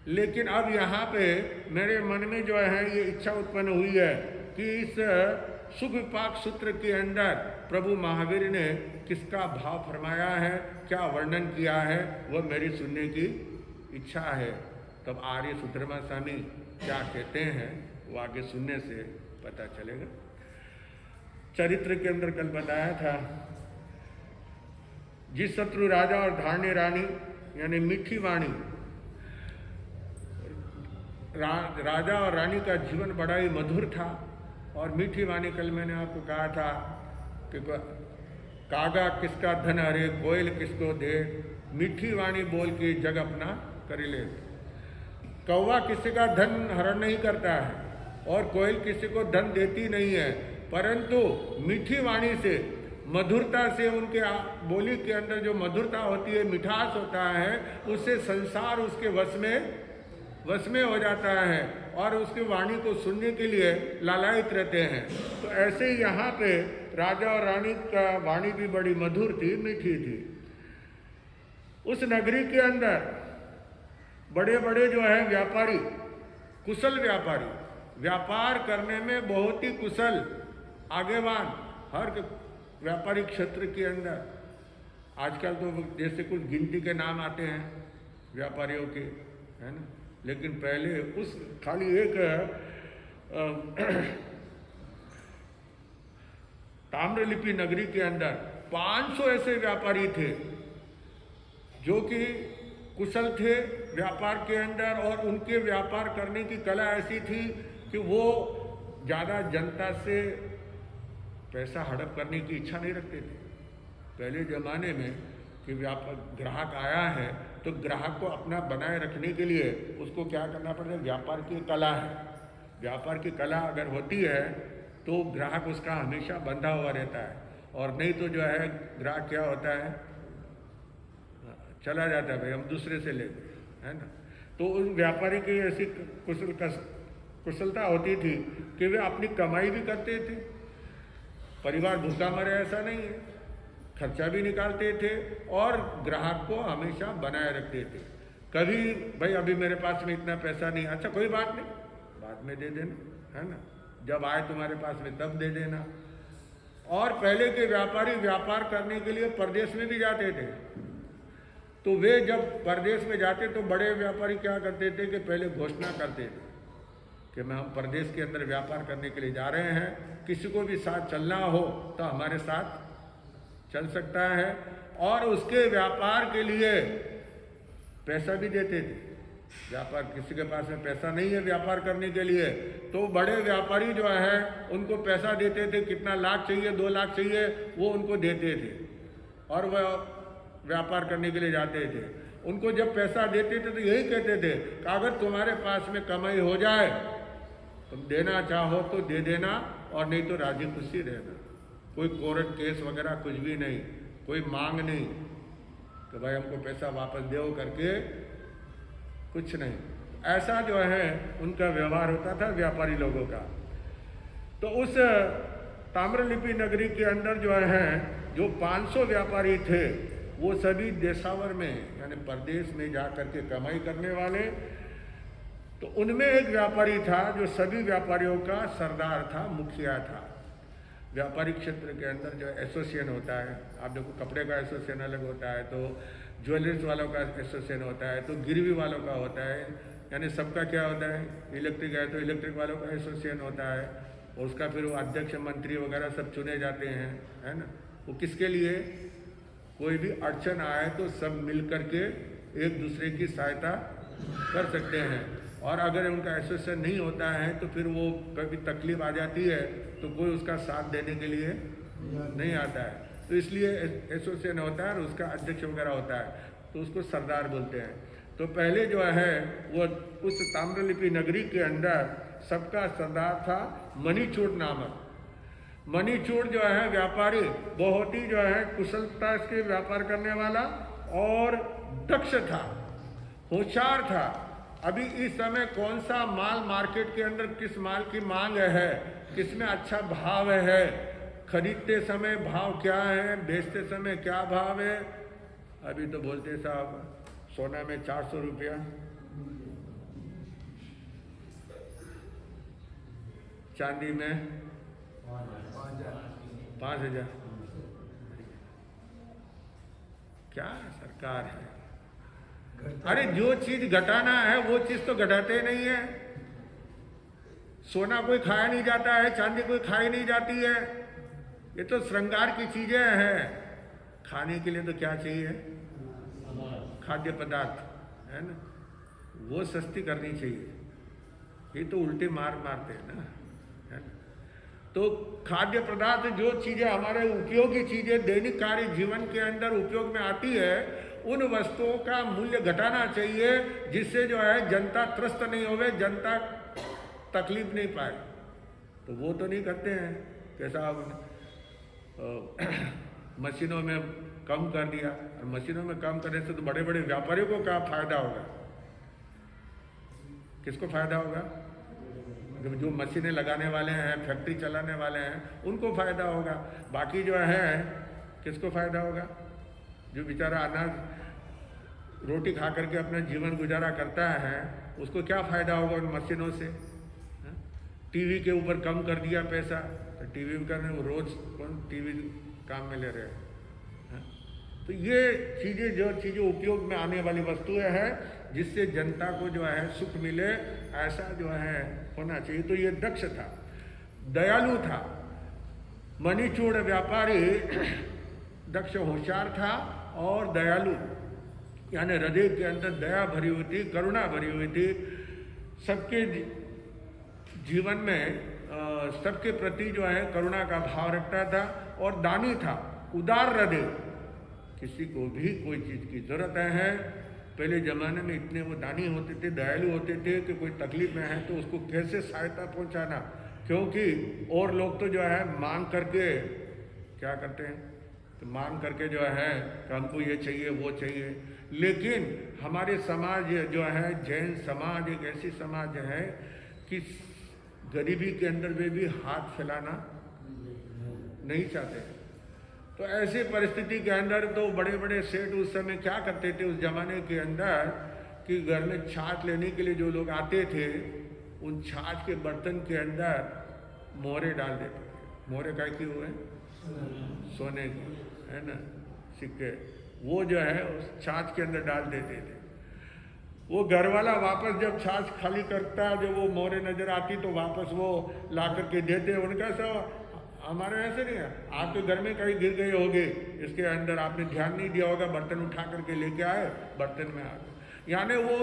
लेकिन अब यहाँ पे मेरे मन में जो है ये इच्छा उत्पन्न हुई है कि इस सुख विपाक सूत्र के अंदर प्रभु महावीर ने किसका भाव फरमाया है, क्या वर्णन किया है, वह मेरी सुनने की इच्छा है। तब आर्य सुधर्मा स्वामी क्या कहते हैं वो आगे सुनने से पता चलेगा। चरित्र के अंदर कल बताया था, जिस शत्रु राजा और धारणी रानी यानी मीठी वाणी, राजा और रानी का जीवन बड़ा ही मधुर था। और मीठी वाणी कल मैंने आपको कहा था कि कागा किसका धन हरे, कोयल किसको दे, मीठी वाणी बोल के जग अपना कर ले। कौवा किसी का धन हरण नहीं करता है और कोयल किसी को धन देती नहीं है, परंतु मीठी वाणी से, मधुरता से, उनके बोली के अंदर जो मधुरता होती है, मिठास होता है, उससे संसार उसके वश में हो जाता है और उसकी वाणी को सुनने के लिए लालायित रहते हैं। तो ऐसे ही यहाँ पे राजा और रानी का वाणी भी बड़ी मधुर थी, मीठी थी। उस नगरी के अंदर बड़े बड़े जो है व्यापारी, कुशल व्यापारी, व्यापार करने में बहुत ही कुशल, आगेवान, हर व्यापारिक क्षेत्र के अंदर आजकल तो जैसे कुछ गिनती के नाम आते हैं व्यापारियों के, है ना, लेकिन पहले उस खाली एक ताम्रलिपि नगरी के अंदर 500 ऐसे व्यापारी थे जो कि कुशल थे व्यापार के अंदर, और उनके व्यापार करने की कला ऐसी थी कि वो ज़्यादा जनता से पैसा हड़प करने की इच्छा नहीं रखते थे। पहले ज़माने में कि ग्राहक आया है तो ग्राहक को अपना बनाए रखने के लिए उसको क्या करना पड़ता है, व्यापार की कला है। व्यापार की कला अगर होती है तो ग्राहक उसका हमेशा बंधा हुआ रहता है, और नहीं तो जो है ग्राहक क्या होता है, चला जाता है, भाई हम दूसरे से लेते हैं, है ना। तो उस व्यापारी की ऐसी कुशलता होती थी कि वे अपनी कमाई भी करते थे, परिवार भूखा मरे ऐसा नहीं है, खर्चा भी निकालते थे और ग्राहक को हमेशा बनाए रखते थे। कभी भाई अभी मेरे पास में इतना पैसा नहीं, अच्छा कोई बात नहीं, बाद में दे देना, है ना, जब आए तुम्हारे पास में तब दे देना। और पहले के व्यापारी व्यापार करने के लिए परदेश में भी जाते थे, तो वे जब परदेश में जाते तो बड़े व्यापारी क्या करते थे कि पहले घोषणा करते थे कि मैं हम परदेश के अंदर व्यापार करने के लिए जा रहे हैं, किसी को भी साथ चलना हो तो हमारे साथ चल सकता है, और उसके व्यापार के लिए पैसा भी देते थे। व्यापार किसी के पास में पैसा नहीं है व्यापार करने के लिए, तो बड़े व्यापारी जो है उनको पैसा देते थे, कितना लाख चाहिए, 2 लाख चाहिए, वो उनको देते थे और वह व्यापार करने के लिए जाते थे। उनको जब पैसा देते थे तो यही कहते थे कि अगर तुम्हारे पास में कमाई हो जाए, तुम देना चाहो तो दे देना, और नहीं तो राजी खुशी रहना। कोई कोर्ट केस वगैरह कुछ भी नहीं, कोई मांग नहीं कि भाई हमको पैसा वापस दो करके, कुछ नहीं। ऐसा जो है उनका व्यवहार होता था व्यापारी लोगों का। तो उस ताम्रलिपि नगरी के अंदर जो है जो 500 व्यापारी थे वो सभी देशावर में यानी परदेश में जा करके कमाई करने वाले। तो उनमें एक व्यापारी था जो सभी व्यापारियों का सरदार था, मुखिया था। व्यापारिक क्षेत्र के अंदर जो एसोसिएशन होता है, आप देखो कपड़े का एसोसिएशन अलग होता है, तो ज्वेलरीज वालों का एसोसिएशन होता है, तो गिरवी वालों का होता है, यानी सबका क्या होता है, इलेक्ट्रिक है तो इलेक्ट्रिक वालों का एसोसिएशन होता है, और उसका फिर वो अध्यक्ष मंत्री वगैरह सब चुने जाते हैं, है ना। वो किसके लिए, कोई भी अड़चन आए तो सब मिल करके एक दूसरे की सहायता कर सकते हैं। और अगर उनका एसोसिएशन नहीं होता है तो फिर वो कभी तकलीफ आ जाती है तो कोई उसका साथ देने के लिए नहीं आता है, तो इसलिए एसोसिएशन होता है और उसका अध्यक्ष वगैरह होता है, तो उसको सरदार बोलते हैं। तो पहले जो है वो उस ताम्रलिपि नगरी के अंदर सबका सरदार था मणिचूड़ नामक। मणिचूड़ जो है व्यापारी बहुत ही जो है कुशलता से व्यापार करने वाला और दक्ष था, होशियार था। अभी इस समय कौन सा माल मार्केट के अंदर किस माल की मांग है, किसमें अच्छा भाव है, खरीदते समय भाव क्या है, बेचते समय क्या भाव है। अभी तो बोलते साहब सोना में 400 रुपया, चांदी में 5,000। क्या सरकार है, अरे जो चीज घटाना है वो चीज तो घटाते नहीं है। सोना कोई खाया नहीं जाता है, चांदी कोई खाई नहीं जाती है, ये तो श्रृंगार की चीजें हैं। खाने के लिए तो क्या चाहिए, खाद्य पदार्थ, है ना, वो सस्ती करनी चाहिए। ये तो उल्टे मारते हैं ना, है ना। तो खाद्य पदार्थ जो चीजें हमारे उपयोगी चीजें दैनिक कार्य जीवन के अंदर उपयोग में आती है, उन वस्तुओं का मूल्य घटाना चाहिए, जिससे जो है जनता त्रस्त नहीं होवे, जनता तकलीफ नहीं पाए। तो वो तो नहीं करते हैं कैसा मशीनों में कम कर दिया, और मशीनों में कम करने से तो बड़े बड़े व्यापारियों को क्या फायदा होगा, किसको फायदा होगा, जो मशीनें लगाने वाले हैं, फैक्ट्री चलाने वाले हैं, उनको फायदा होगा। बाकी जो है किसको फायदा होगा, जो बेचारा अनाज रोटी खा करके अपना जीवन गुजारा करता है, उसको क्या फायदा होगा उन मशीनों से। टीवी के ऊपर कम कर दिया पैसा, तो टीवी करने वो रोज कौन टीवी काम में ले रहे हैं, तो ये चीज़ें जो चीज़ें उपयोग में आने वाली वस्तुएं हैं जिससे जनता को जो है सुख मिले, ऐसा जो है होना चाहिए। तो ये दक्ष था, दयालु था, मणिचूड़ व्यापारी दक्ष होशियार था और दयालु, यानी हृदय के अंदर दया भरी हुई थी, करुणा भरी हुई थी, सबके जीवन में सबके प्रति जो है करुणा का भाव रखता था और दानी था, उदार हृदय। किसी को भी कोई चीज़ की जरूरत है, पहले ज़माने में इतने वो दानी होते थे, दयालु होते थे कि कोई तकलीफ में है तो उसको कैसे सहायता पहुंचाना, क्योंकि और लोग तो जो है मांग करके क्या करते हैं, तो मांग करके जो है कि हमको ये चाहिए वो चाहिए। लेकिन हमारे समाज जो है, जैन समाज एक ऐसी समाज है कि गरीबी के अंदर वे भी हाथ फैलाना नहीं चाहते। तो ऐसी परिस्थिति के अंदर तो बड़े बड़े सेठ उस समय क्या करते थे उस जमाने के अंदर कि घर में छाछ लेने के लिए जो लोग आते थे उन छाछ के बर्तन के अंदर मोहरे डाल देते थे। मोहरे काय की हुए सोने के, है ना, सिक्के, वो जो है उस छाछ के अंदर डाल देते थे। वो घर वाला वापस जब छाछ खाली करता, जब वो मोहरे नजर आती तो वापस वो ला करके देते। उनका सब हमारे ऐसे नहीं है, आपके घर में कहीं गिर गए होगे, इसके अंदर आपने ध्यान नहीं दिया होगा, बर्तन उठा करके लेके आए, बर्तन में आ गए। यानी वो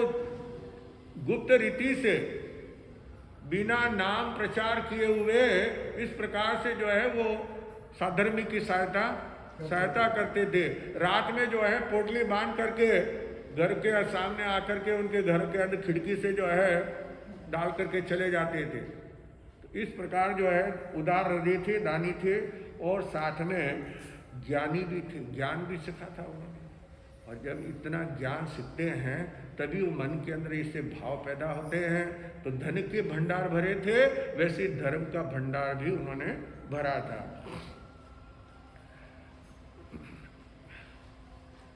गुप्त रीति से बिना नाम प्रचार किए हुए इस प्रकार से जो है वो साधर्मी की सहायता करते थे। रात में जो है पोटली बांध करके घर के सामने आकर के उनके घर के अंदर खिड़की से जो है डाल करके चले जाते थे। इस प्रकार जो है उदार हृदय थे, दानी थे और साथ में ज्ञानी भी थे, ज्ञान भी सीखा था उन्होंने। और जब इतना ज्ञान सीखते हैं तभी वो मन के अंदर इससे भाव पैदा होते हैं। तो धन के भंडार भरे थे, वैसे धर्म का भंडार भी उन्होंने भरा था।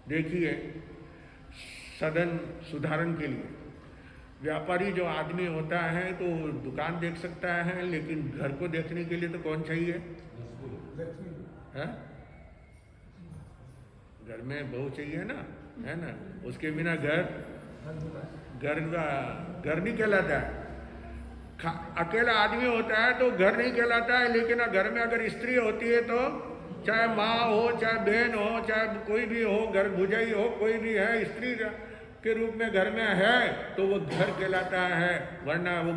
देखिए, सदन सुधारण के लिए व्यापारी जो आदमी होता है तो दुकान देख सकता है, लेकिन घर को देखने के लिए तो कौन चाहिए है? घर में बहू चाहिए ना, है ना, उसके बिना घर नहीं कहलाता है। अकेला आदमी होता है तो घर नहीं कहलाता है, लेकिन घर में अगर स्त्री होती है तो चाहे माँ हो, चाहे बहन हो, चाहे कोई भी हो, घर भुजाई हो, कोई भी है, स्त्री के रूप में घर में है तो वो घर कहलाता है, वरना वो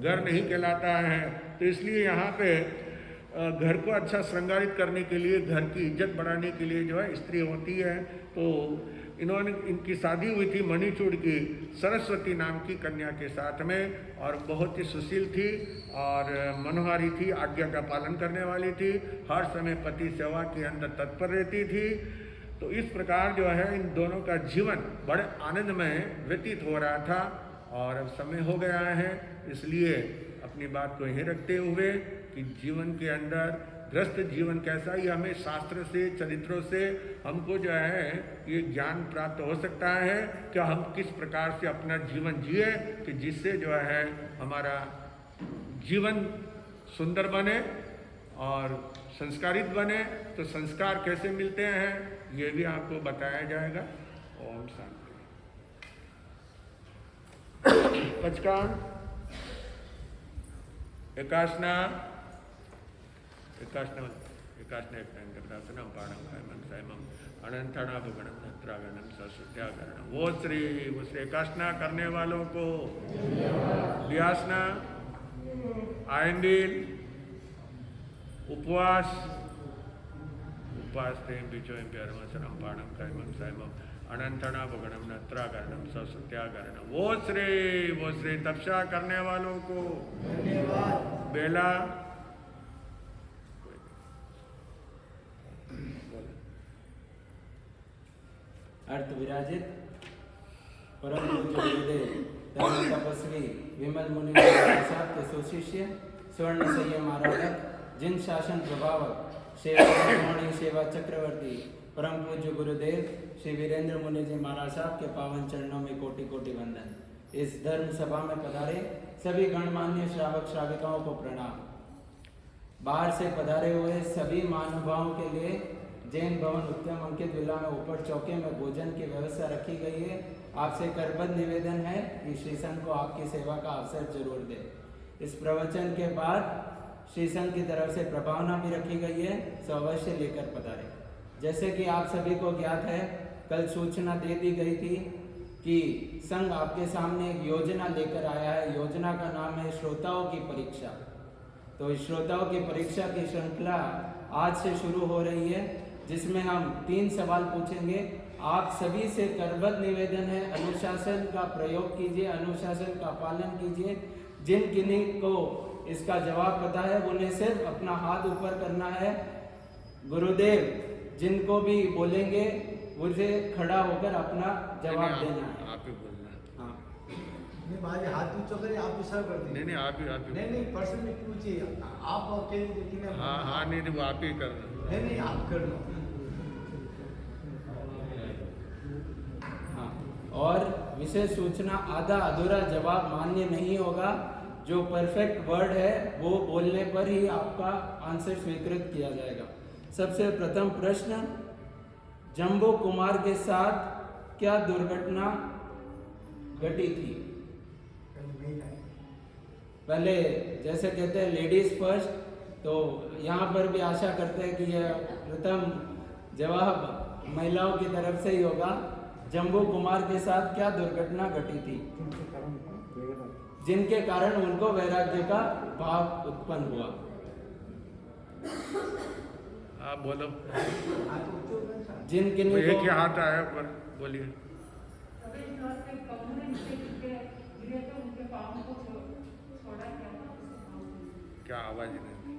घर नहीं कहलाता है। तो इसलिए यहाँ पे घर को अच्छा श्रृंगारित करने के लिए, घर की इज्जत बढ़ाने के लिए जो है स्त्री होती है। तो इनकी शादी हुई थी मणिचूड़ की सरस्वती नाम की कन्या के साथ में, और बहुत ही सुशील थी और मनोहारी थी, आज्ञा का पालन करने वाली थी, हर समय पति सेवा के अंदर तत्पर रहती थी। तो इस प्रकार जो है इन दोनों का जीवन बड़े आनंदमय व्यतीत हो रहा था। और अब समय हो गया है, इसलिए अपनी बात को यहीं रखते हुए कि जीवन के अंदर ग्रस्त जीवन कैसा, ये हमें शास्त्र से, चरित्रों से हमको जो है ये ज्ञान प्राप्त हो सकता है कि हम किस प्रकार से अपना जीवन जिए कि जिससे जो है हमारा जीवन सुंदर बने और संस्कारित बने। तो संस्कार कैसे मिलते हैं ये भी आपको बताया जाएगा। ओम शांति। पंचकांड एकाशना एकदासनम पाणम कायमं सायमम अनंतणाभगणम नत्रागणम ससुत्यागरणम। वो श्री उस एकाशना करने वालों को व्यासना, आयंदिल, उपवास बीचों प्यारम पाणम कायमं सायमम अनंतणाभगणम नत्रागरणम ससुत्यागरणम। वो श्री तपस्या करने वालों को बेला अर्थ विराजित परम गुरुदेव धर्म तपस्वी विमल मुनि साहब के सुशिष्य स्वर्ण संयम आराधक जिन शासन प्रभावक सेवा चक्रवर्ती परम पूज्य गुरुदेव श्री वीरेंद्र मुनि जी महाराज साहब के पावन चरणों में कोटि कोटि वंदन। इस धर्म सभा में पधारे सभी गणमान्य श्रावक श्राविकाओं को प्रणाम। बाहर से पधारे हुए सभी महानुभावों के लिए जैन भवन उत्तम अंकित विला में ऊपर चौके में भोजन की व्यवस्था रखी गई है। आपसे करबद्ध निवेदन है कि श्री संघ को आपकी सेवा का अवसर जरूर दे। इस प्रवचन के बाद श्री संघ की तरफ से प्रभावना भी रखी गई है, सो अवश्य लेकर पधारें। जैसे कि आप सभी को ज्ञात है, कल सूचना दे दी गई थी कि संघ आपके सामने एक योजना लेकर आया है। योजना का नाम है श्रोताओं की परीक्षा। तो इस श्रोताओं की परीक्षा की श्रृंखला आज से शुरू हो रही है, जिसमें हम 3 सवाल पूछेंगे। आप सभी से करबद्ध निवेदन है, अनुशासन का प्रयोग कीजिए, अनुशासन का पालन कीजिए। जिन किन्हीं को इसका जवाब पता है उन्हें सिर्फ अपना हाथ ऊपर करना है। गुरुदेव जिनको भी बोलेंगे मुझे खड़ा होकर अपना जवाब देना है। आप ही बोलना है। हाँ, नहीं भाई, हाथ ऊंचा करिए, आप भी सर कर दीजिए। नहीं आप ही नहीं पर्सन में पूछिए, आप अकेले देखिए। हाँ नहीं वो आप ही करना। नहीं आप कर लो। हाँ, और विशेष सूचना, आधा अधूरा जवाब मान्य नहीं होगा। जो परफेक्ट वर्ड है वो बोलने पर ही आपका आंसर स्वीकृत किया जाएगा। सबसे प्रथम प्रश्न, जम्बो कुमार के साथ क्या दुर्घटना घटी थी? पहले जैसे कहते हैं लेडीज फर्स्ट, तो यहाँ पर भी आशा करते हैं कि यह प्रथम जवाब महिलाओं की तरफ से ही होगा। जम्बो कुमार के साथ क्या दुर्घटना घटी थी जिनके कारण उनको वैराग्य का भाव उत्पन्न हुआ? आप बोलो। जिन किन्हीं एक को ही हाथ आया पर बोलिए। क्या आवाज नहीं?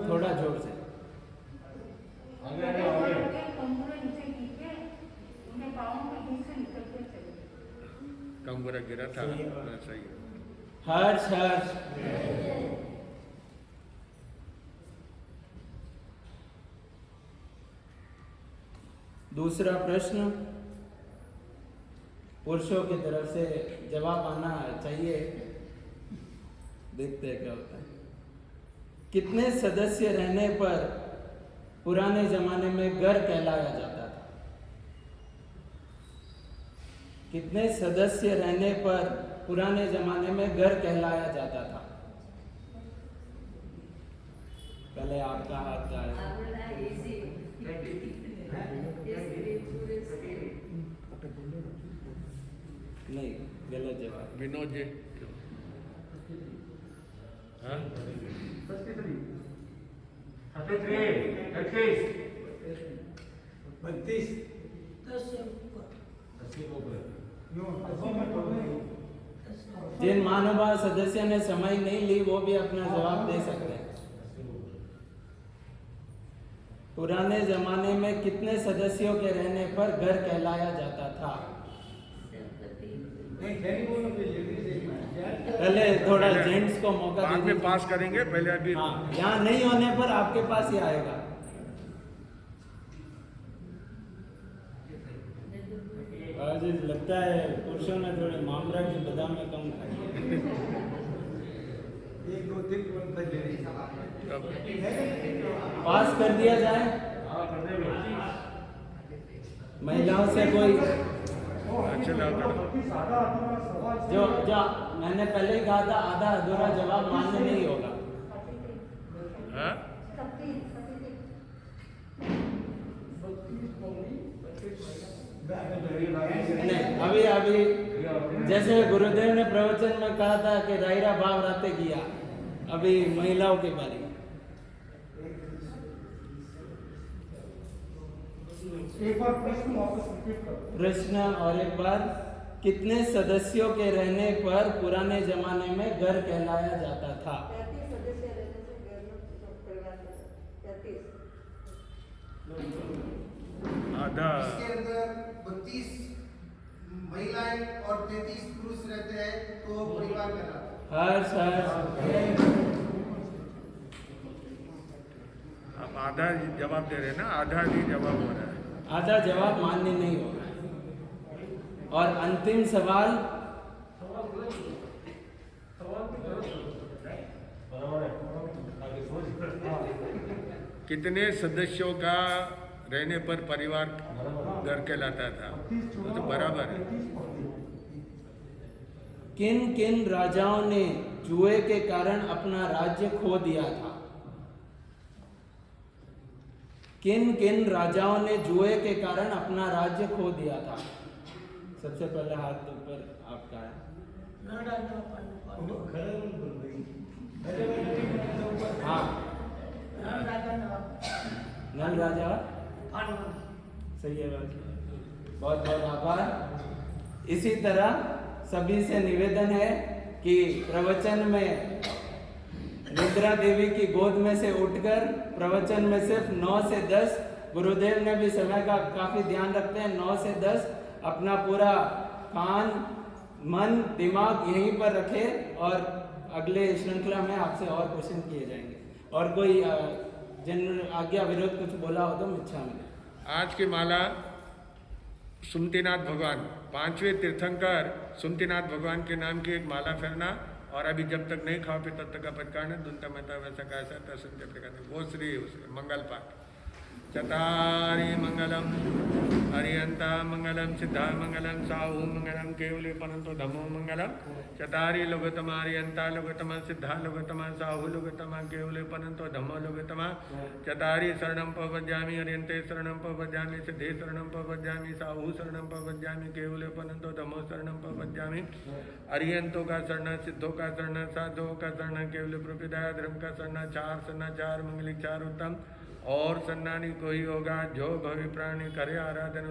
थोड़ा जोर से। कंगोरा गिरा था। सही है। हर्ष हर्ष। दूसरा प्रश्न, पुरुषों की तरफ से जवाब आना चाहिए, देखते हैं क्या होता है। कितने सदस्य रहने पर पुराने जमाने में घर कहलाया जाता था? कितने सदस्य रहने पर पुराने जमाने में घर कहलाया जाता था? पहले आपका हाथ का है। नहीं, गलत जवाब। विनोद जी। हाँ? 32। जिन महानुभाव सदस्य ने समय नहीं ली वो भी अपना जवाब दे सकते हैं। पुराने जमाने में कितने सदस्यों के रहने पर घर कहलाया जाता था? पहले थोड़ा जेंट्स को मौका बाद में दीजिए। पास करेंगे, पहले अभी। हाँ, यहाँ नहीं होने पर आपके पास ही आएगा। आज लगता है पुरुषों ने थोड़े मामला की बादाम में कम खाई। 1 2 3 पास कर दिया जाए। महिलाओं से कोई जो मैंने पहले ही कहा था, आधा अधूरा जवाब मान्य नहीं होगा। हाँ? नहीं, अभी जैसे गुरुदेव ने प्रवचन में कहा था कि दायरा भाव राते किया, अभी महिलाओं के बारे में। एक बार प्रश्न वापस रिपीट करो। प्रश्न और एक बार, कितने सदस्यों के रहने पर पुराने जमाने में घर कहलाया जाता था? 33 सदस्य रहने से घर में परिवार में 33। आधा। इसके अंदर 32 महिलाएं और 33 पुरुष रहते हैं तो परिवार कहलाता है। हर्ष हर्ष। आप आधा जवाब दे रहे हैं ना, आधा ही जवाब हो रहा है। आधा जवाब मान्य नहीं होगा। और अंतिम सवाल, कितने सदस्यों का रहने पर परिवार घर कहलाता था, तो बराबर है। किन किन राजाओं ने जुए के कारण अपना राज्य खो दिया था? किन किन राजाओं ने जुए के कारण अपना राज्य खो दिया था? सबसे पहले हाथ ऊपर आपका है। हाँ, नल राजा। सही है बात। बहुत बहुत आभार। इसी तरह सभी से निवेदन है कि प्रवचन में निद्रा देवी की गोद में से उठकर प्रवचन में सिर्फ 9 से 10, गुरुदेव ने भी समय का काफी ध्यान रखते हैं, 9 से 10 अपना पूरा कान मन दिमाग यहीं पर रखे और अगले श्रृंखला में आपसे और क्वेश्चन किए जाएंगे। और कोई जिन आज्ञा विरोध कुछ बोला हो तो मिच्छा में। आज की माला सुमतिनाथ भगवान, 5वें तीर्थंकर सुमतिनाथ भगवान के नाम की एक माला फेरना, और अभी जब तक नहीं खाओ फिर तब तक का पचकाना दुनता महता वैसा कैसा तसन वो श्री मंगल पाठ। चतारी मंगलम हरियंता मंगलम सिद्धा मंगलम साहू मंगलम केवले परंतो धमो मंगलम। चतारी लोगतमा हरियंता लोगतमा सिद्धा लोगतमा साहू लोगतमा केवले परंतो धमो लोगतमा। चतारी शरणम पवज्जामि हरियंते शरणम पवज्जामि सिद्धे शरणम पवज्जामि साहू शरणम पवज्जामि केवले परंतो धमो शरणम पवज्जामि। हरियंतों का शरण सिद्धों का शरण साधुओं का शरण केवल प्रपिदाय धर्म का शरण चार मंगलिक चार उत्तम। और सन्नानी कोई होगा जो भवि प्राणी करे आराधन